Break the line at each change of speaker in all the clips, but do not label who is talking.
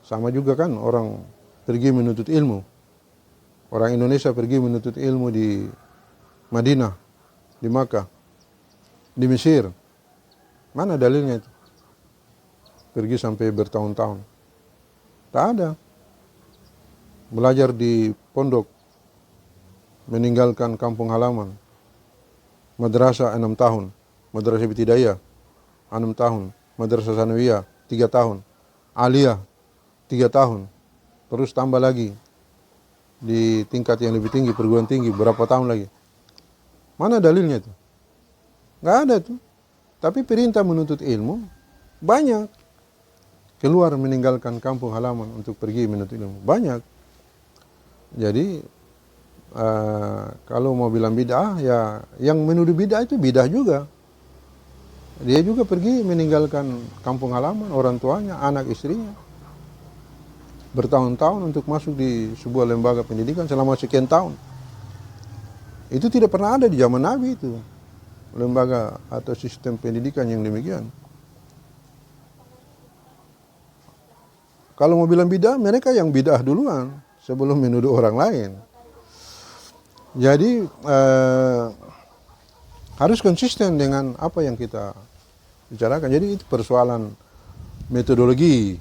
Sama juga kan orang pergi menuntut ilmu. Orang Indonesia pergi menuntut ilmu di Madinah, di Makkah, di Mesir. Mana dalilnya itu? Pergi sampai bertahun-tahun. Tak ada. Belajar di pondok, meninggalkan kampung halaman. Madrasah 6 tahun, madrasah ibtidaiyah 6 tahun, madrasah sanawiyah 3 tahun, aliyah 3 tahun, terus tambah lagi di tingkat yang lebih tinggi, perguruan tinggi, berapa tahun lagi. Mana dalilnya itu? Nggak ada tuh. Tapi perintah menuntut ilmu banyak. Keluar meninggalkan kampung halaman untuk pergi menuntut ilmu banyak. Jadi kalau mau bilang bid'ah, ya yang menuduh bid'ah itu bid'ah juga. Dia juga pergi meninggalkan kampung halaman, orang tuanya, anak istrinya, bertahun-tahun untuk masuk di sebuah lembaga pendidikan selama sekian tahun. Itu tidak pernah ada di zaman Nabi itu, lembaga atau sistem pendidikan yang demikian. Kalau mau bilang bid'ah, mereka yang bid'ah duluan sebelum menuduh orang lain. Jadi harus konsisten dengan apa yang kita bicarakan. Jadi itu persoalan metodologi,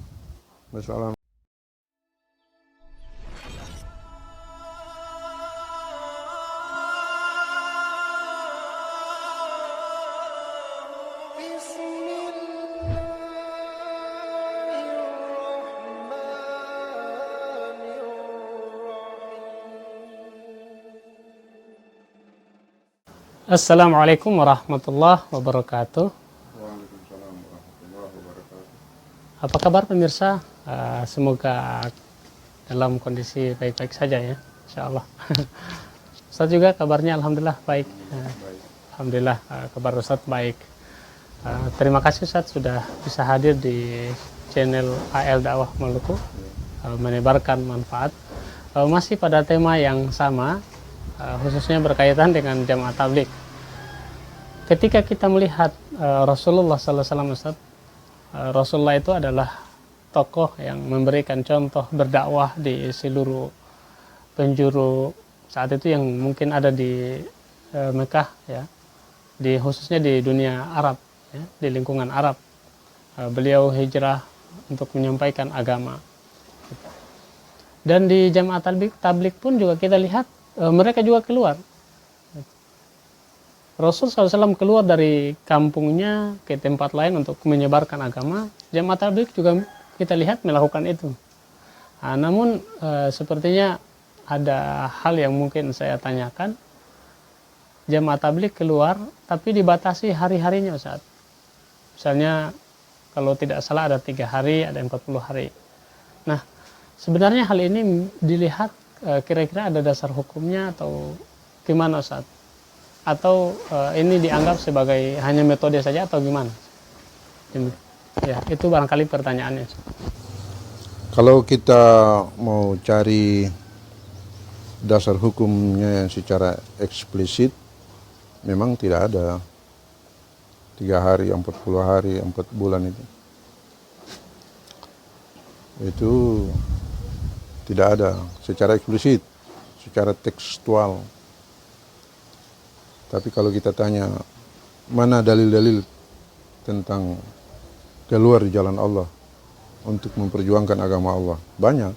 persoalan.
Assalamualaikum warahmatullahi wabarakatuh.
Waalaikumsalam warahmatullahi wabarakatuh.
Apa kabar pemirsa? Semoga dalam kondisi baik-baik saja ya, insya Allah. Ustaz juga kabarnya alhamdulillah baik. Alhamdulillah kabar Ustaz baik. Terima kasih Ustaz sudah bisa hadir di channel AL Dakwah Maluku, menebarkan manfaat. Masih pada tema yang sama, khususnya berkaitan dengan jamaah tabligh. Ketika kita melihat Rasulullah SAW, Ustaz, Rasulullah itu adalah tokoh yang memberikan contoh berdakwah di seluruh penjuru saat itu yang mungkin ada di Mekah ya, khususnya di dunia Arab ya, di lingkungan Arab. Beliau hijrah untuk menyampaikan agama. Dan di jamaah tabligh pun juga kita lihat mereka juga keluar. Rasul SAW keluar dari kampungnya ke tempat lain untuk menyebarkan agama. Jamaah tabligh juga kita lihat melakukan itu. Namun sepertinya ada hal yang mungkin saya tanyakan. Jamaah tabligh keluar tapi dibatasi hari-harinya Ustaz. Misalnya kalau tidak salah ada 3 hari, ada 40 hari. Nah sebenarnya hal ini dilihat kira-kira ada dasar hukumnya atau gimana Ustaz? Atau ini dianggap sebagai hanya metode saja atau gimana? Ya, itu barangkali pertanyaannya.
Kalau kita mau cari dasar hukumnya yang secara eksplisit, memang tidak ada 3 hari, 40 hari, 4 bulan itu. Itu tidak ada secara eksplisit, secara tekstual. Tapi kalau kita tanya mana dalil-dalil tentang keluar di jalan Allah untuk memperjuangkan agama Allah, banyak.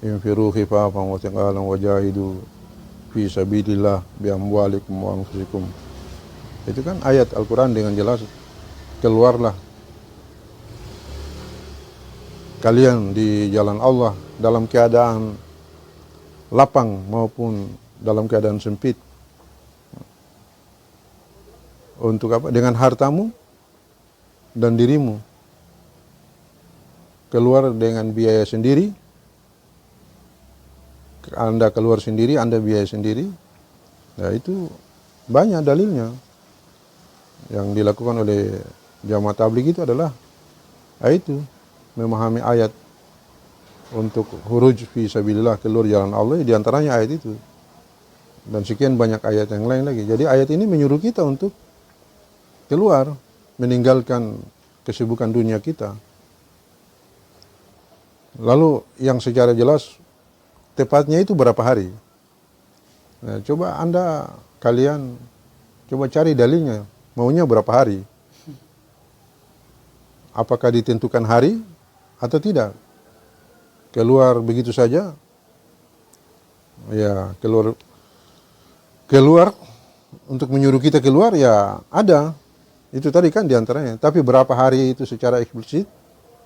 Infiru khifafan wa thiqalan wajahidu fi sabilillah bi amwalikum wa anfusikum. Itu kan ayat Al-Quran dengan jelas, keluarlah kalian di jalan Allah dalam keadaan lapang maupun dalam keadaan sempit. Untuk apa? Dengan hartamu dan dirimu. Keluar dengan biaya sendiri. Anda keluar sendiri, Anda biaya sendiri. Nah itu banyak dalilnya. Yang dilakukan oleh jamaah tabligh itu adalah itu, memahami ayat untuk huruj fi sabilillah, keluar jalan Allah, di antaranya ayat itu. Dan sekian banyak ayat yang lain lagi. Jadi ayat ini menyuruh kita untuk keluar, meninggalkan kesibukan dunia kita, Lalu yang secara jelas tepatnya itu berapa hari? Nah, coba kalian coba cari dalilnya, maunya berapa hari? Apakah ditentukan hari atau tidak? Keluar begitu saja? Ya, keluar untuk menyuruh kita keluar ya ada. Itu tadi kan diantaranya. Tapi berapa hari itu secara eksplisit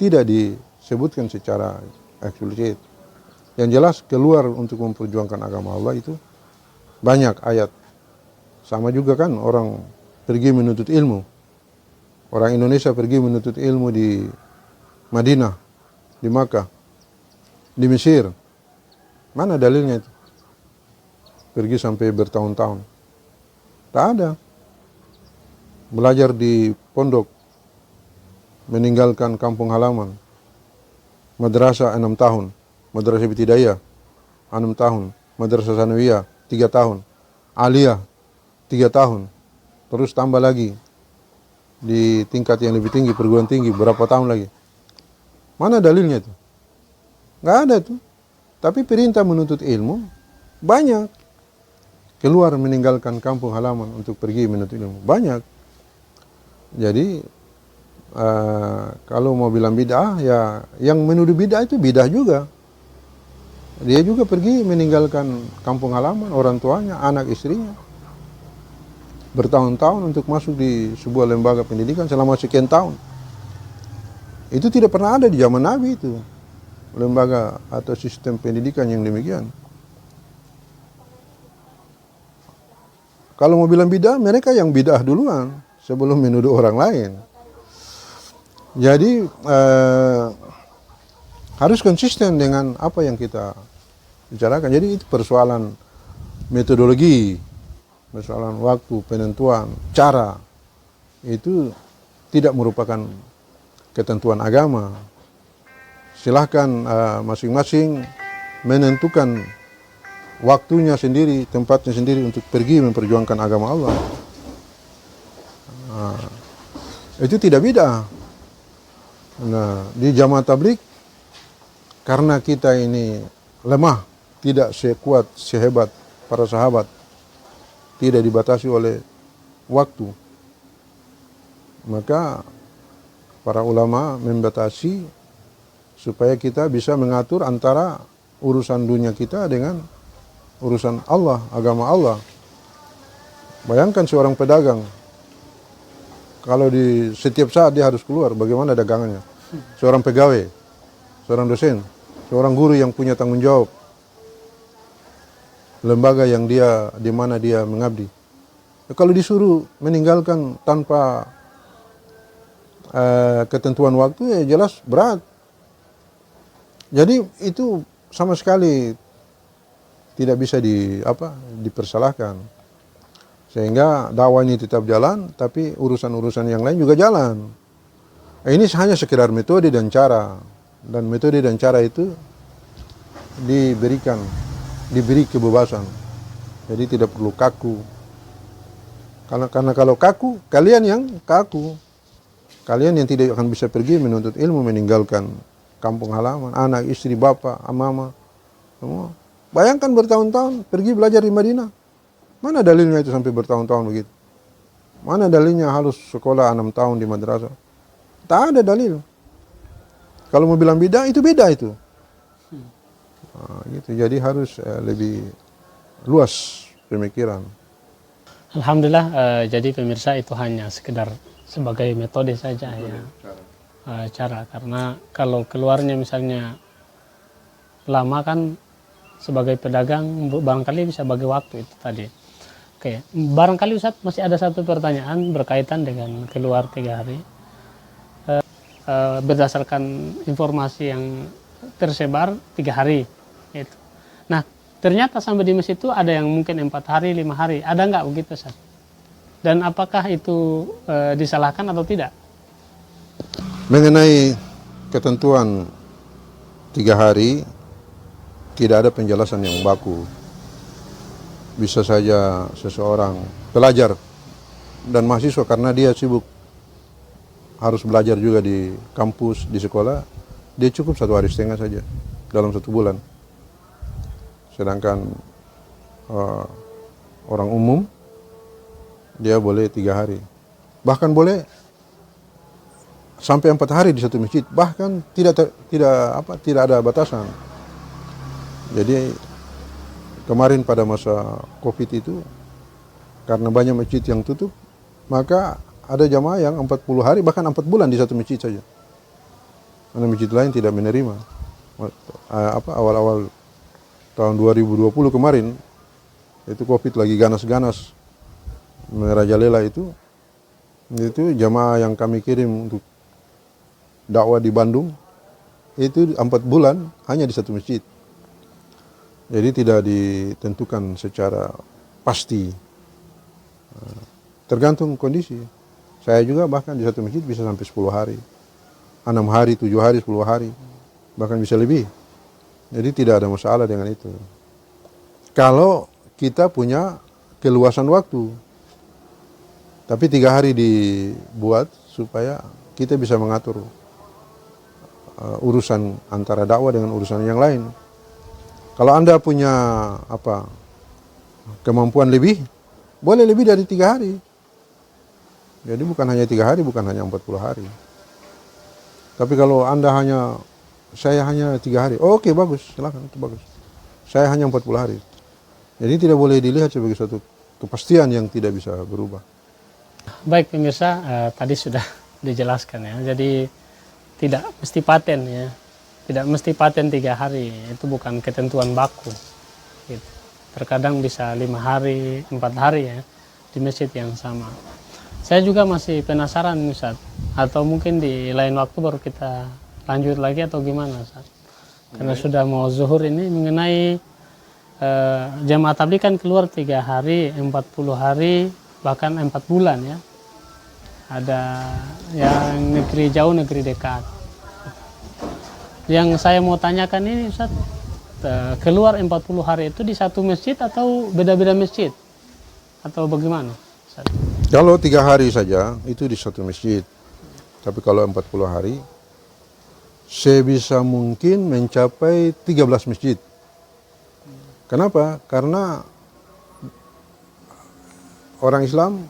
tidak disebutkan secara eksplisit. Yang jelas keluar untuk memperjuangkan agama Allah itu banyak ayat. Sama juga kan orang pergi menuntut ilmu. Orang Indonesia pergi menuntut ilmu di Madinah, di Makkah, di Mesir. Mana dalilnya itu? Pergi sampai bertahun-tahun. Tak ada. Belajar di pondok, meninggalkan kampung halaman. Madrasah 6 tahun, madrasah ibtidaiyah 6 tahun, madrasah sanawiyah 3 tahun, aliyah 3 tahun, terus tambah lagi di tingkat yang lebih tinggi, perguruan tinggi, berapa tahun lagi. Mana dalilnya itu? Nggak ada tuh. Tapi perintah menuntut ilmu banyak. Keluar meninggalkan kampung halaman untuk pergi menuntut ilmu banyak. Jadi kalau mau bilang bid'ah, ya yang menuduh bid'ah itu bid'ah juga. Dia juga pergi meninggalkan kampung halaman, orang tuanya, anak istrinya. Bertahun-tahun untuk masuk di sebuah lembaga pendidikan selama sekian tahun. Itu tidak pernah ada di zaman Nabi itu. Lembaga atau sistem pendidikan yang demikian. Kalau mau bilang bid'ah, mereka yang bid'ah duluan sebelum menuduh orang lain. Jadi harus konsisten dengan apa yang kita bicarakan. Jadi itu persoalan metodologi, persoalan waktu, penentuan, cara. Itu tidak merupakan ketentuan agama. Silahkan masing-masing menentukan waktunya sendiri, tempatnya sendiri untuk pergi memperjuangkan agama Allah. Itu tidak bid'ah. Nah, di jamaah tabligh karena kita ini lemah, tidak sekuat, sehebat para sahabat, tidak dibatasi oleh waktu, maka para ulama membatasi supaya kita bisa mengatur antara urusan dunia kita dengan urusan Allah, agama Allah. Bayangkan seorang pedagang, kalau di setiap saat dia harus keluar, bagaimana dagangannya? Seorang pegawai, seorang dosen, seorang guru yang punya tanggung jawab, lembaga yang di mana dia mengabdi. Kalau disuruh meninggalkan tanpa ketentuan waktu, ya jelas berat. Jadi itu sama sekali tidak bisa dipersalahkan. Sehingga dakwah ini tetap jalan, tapi urusan-urusan yang lain juga jalan. Ini hanya sekedar metode dan cara. Dan metode dan cara itu diberi kebebasan. Jadi tidak perlu kaku. Karena kalau kaku, kalian yang kaku. Kalian yang tidak akan bisa pergi menuntut ilmu, meninggalkan kampung halaman, anak, istri, bapak, mama, semua. Bayangkan bertahun-tahun pergi belajar di Madinah. Mana dalilnya itu sampai bertahun-tahun begitu? Mana dalilnya harus sekolah 6 tahun di madrasah? Tak ada dalil. Kalau mau bilang beda, itu beda itu. Nah, gitu. Jadi harus lebih luas pemikiran.
Alhamdulillah, jadi pemirsa itu hanya sekedar sebagai metode saja ya. Cara. Karena kalau keluarnya misalnya lama kan sebagai pedagang barangkali bisa bagi waktu itu tadi. Oke, barangkali Ustaz masih ada satu pertanyaan berkaitan dengan keluar 3 hari. Berdasarkan informasi yang tersebar 3 hari itu. Nah, ternyata sampai di masjid itu ada yang mungkin 4 hari, 5 hari. Ada nggak begitu, Ustaz? Dan apakah itu disalahkan atau tidak?
Mengenai ketentuan 3 hari, tidak ada penjelasan yang baku. Bisa saja seseorang pelajar dan mahasiswa karena dia sibuk harus belajar juga di kampus, di sekolah, dia cukup 1,5 hari saja dalam 1 bulan. Sedangkan orang umum dia boleh 3 hari, bahkan boleh sampai 4 hari di satu masjid, bahkan tidak ada batasan. Jadi kemarin pada masa COVID itu, karena banyak masjid yang tutup, maka ada jamaah yang 40 hari bahkan 4 bulan di satu masjid saja. Karena masjid lain tidak menerima. Awal-awal tahun 2020 kemarin, itu COVID lagi ganas-ganas merajalela itu jamaah yang kami kirim untuk dakwah di Bandung, itu 4 bulan hanya di satu masjid. Jadi tidak ditentukan secara pasti, tergantung kondisi. Saya juga bahkan di satu masjid bisa sampai 10 hari, 6 hari, 7 hari, 10 hari, bahkan bisa lebih. Jadi tidak ada masalah dengan itu. Kalau kita punya keluasan waktu. Tapi 3 hari dibuat supaya kita bisa mengatur urusan antara dakwah dengan urusan yang lain. Kalau Anda punya kemampuan lebih, boleh lebih dari 3 hari. Jadi bukan hanya 3 hari, bukan hanya 40 hari. Tapi kalau Anda saya hanya 3 hari, oke, bagus, silakan, itu bagus. Saya hanya 40 hari. Jadi tidak boleh dilihat sebagai suatu kepastian yang tidak bisa berubah.
Baik pemirsa, tadi sudah dijelaskan ya. Jadi tidak mesti paten ya. Tidak mesti paten 3 hari, itu bukan ketentuan baku. Gitu. Terkadang bisa 5 hari, 4 hari ya di masjid yang sama. Saya juga masih penasaran Ustaz, atau mungkin di lain waktu baru kita lanjut lagi atau gimana Ustaz? Karena sudah mau zuhur ini mengenai jamaah tabligh kan keluar 3 hari, 40 hari, bahkan 4 bulan ya. Ada yang negeri jauh, negeri dekat. Yang saya mau tanyakan ini Ustaz, keluar 40 hari itu di satu masjid atau beda-beda masjid? Atau bagaimana Ustaz?
Kalau 3 hari saja itu di satu masjid. Tapi kalau 40 hari, sebisa mungkin mencapai 13 masjid. Kenapa? Karena orang Islam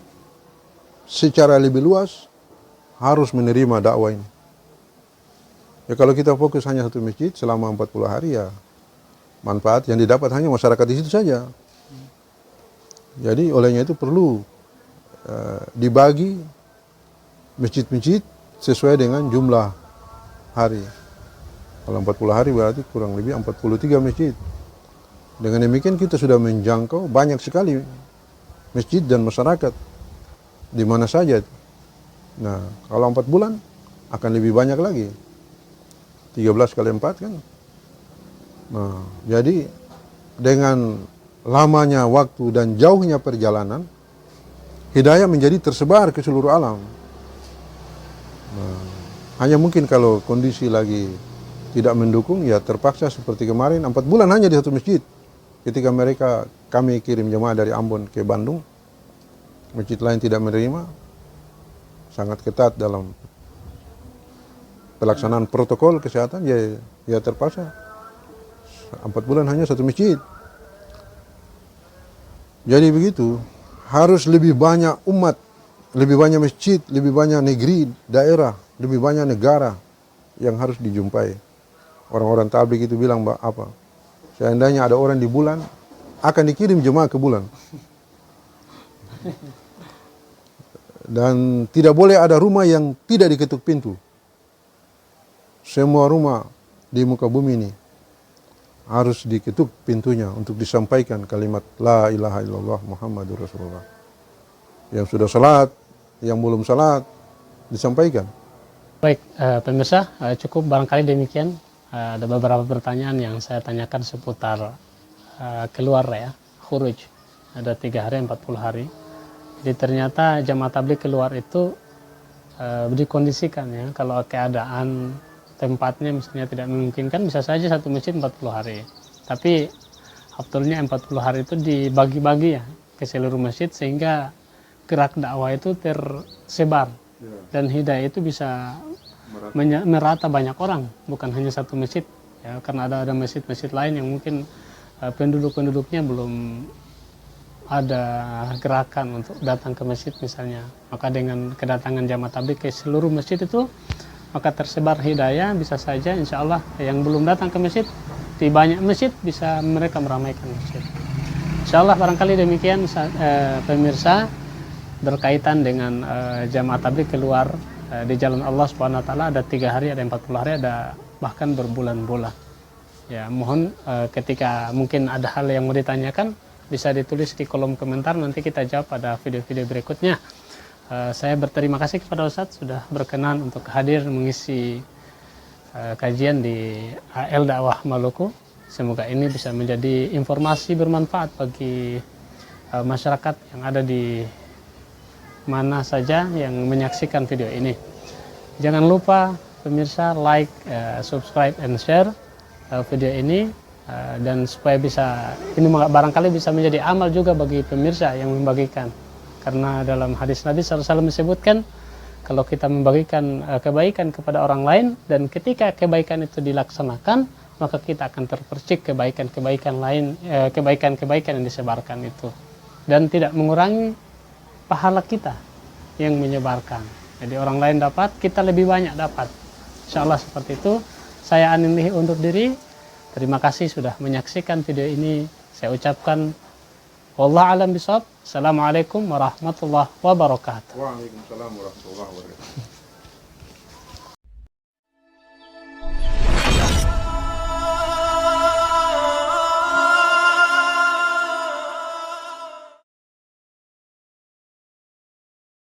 secara lebih luas harus menerima dakwah ini. Ya kalau kita fokus hanya satu masjid selama 40 hari, ya manfaat yang didapat hanya masyarakat di situ saja. Jadi olehnya itu perlu dibagi masjid-masjid sesuai dengan jumlah hari. Kalau 40 hari berarti kurang lebih 43 masjid. Dengan demikian kita sudah menjangkau banyak sekali masjid dan masyarakat di mana saja. Nah, kalau 4 bulan akan lebih banyak lagi. 13 kali 4 kan. Nah, jadi dengan lamanya waktu dan jauhnya perjalanan, hidayah menjadi tersebar ke seluruh alam. Nah, hanya mungkin kalau kondisi lagi tidak mendukung, ya terpaksa seperti kemarin 4 bulan hanya di satu masjid. Ketika kami kirim jemaah dari Ambon ke Bandung, masjid lain tidak menerima, sangat ketat dalam pelaksanaan protokol kesehatan, ya terpaksa 4 bulan hanya satu masjid. Jadi begitu, harus lebih banyak umat, lebih banyak masjid, lebih banyak negeri, daerah, lebih banyak negara yang harus dijumpai. Orang-orang tabligh itu bilang apa? Seandainya ada orang di bulan, akan dikirim jemaah ke bulan. Dan tidak boleh ada rumah yang tidak diketuk pintu. Semua rumah di muka bumi ini harus diketuk pintunya untuk disampaikan kalimat La ilaha illallah Muhammadur Rasulullah. Yang sudah salat, yang belum salat, disampaikan.
Baik, pemirsa, cukup barangkali demikian. Ada beberapa pertanyaan yang saya tanyakan seputar keluar ya, khuruj. Ada 3 hari, 40 hari. Jadi ternyata jamaah tabligh keluar itu dikondisikan ya, kalau keadaan tempatnya misalnya tidak memungkinkan, bisa saja satu masjid 40 hari. Tapi afdolnya 40 hari itu dibagi-bagi ya ke seluruh masjid, sehingga gerak dakwah itu tersebar dan hidayah itu bisa merata banyak orang, bukan hanya satu masjid. Ya, karena ada masjid-masjid lain yang mungkin penduduk-penduduknya belum ada gerakan untuk datang ke masjid misalnya. Maka dengan kedatangan jamaah tabligh ke seluruh masjid itu, maka tersebar hidayah, bisa saja insya Allah yang belum datang ke masjid, di banyak masjid bisa mereka meramaikan masjid. Insya Allah barangkali demikian pemirsa, berkaitan dengan jamaah tabligh keluar di jalan Allah Subhanahu wa taala, ada 3 hari, ada 40 hari, ada bahkan berbulan-bulan. Ya, mohon ketika mungkin ada hal yang mau ditanyakan bisa ditulis di kolom komentar, nanti kita jawab pada video-video berikutnya. Saya berterima kasih kepada Ustadz sudah berkenan untuk hadir mengisi kajian di AL Dakwah Maluku. Semoga ini bisa menjadi informasi bermanfaat bagi masyarakat yang ada di mana saja yang menyaksikan video ini. Jangan lupa pemirsa like, subscribe, and share video ini, dan supaya bisa ini barangkali bisa menjadi amal juga bagi pemirsa yang membagikan. Karena dalam hadis Nabi SAW disebutkan kalau kita membagikan kebaikan kepada orang lain dan ketika kebaikan itu dilaksanakan, maka kita akan terpercik kebaikan-kebaikan lain, kebaikan-kebaikan yang disebarkan itu, dan tidak mengurangi pahala kita yang menyebarkan. Jadi orang lain dapat, kita lebih banyak dapat. Insya Allah seperti itu. Saya Anin undur diri. Terima kasih sudah menyaksikan video ini. Saya ucapkan wallahu a'lam bishawab. Assalamualaikum warahmatullahi wabarakatuh.
Waalaikumsalam warahmatullahi wabarakatuh.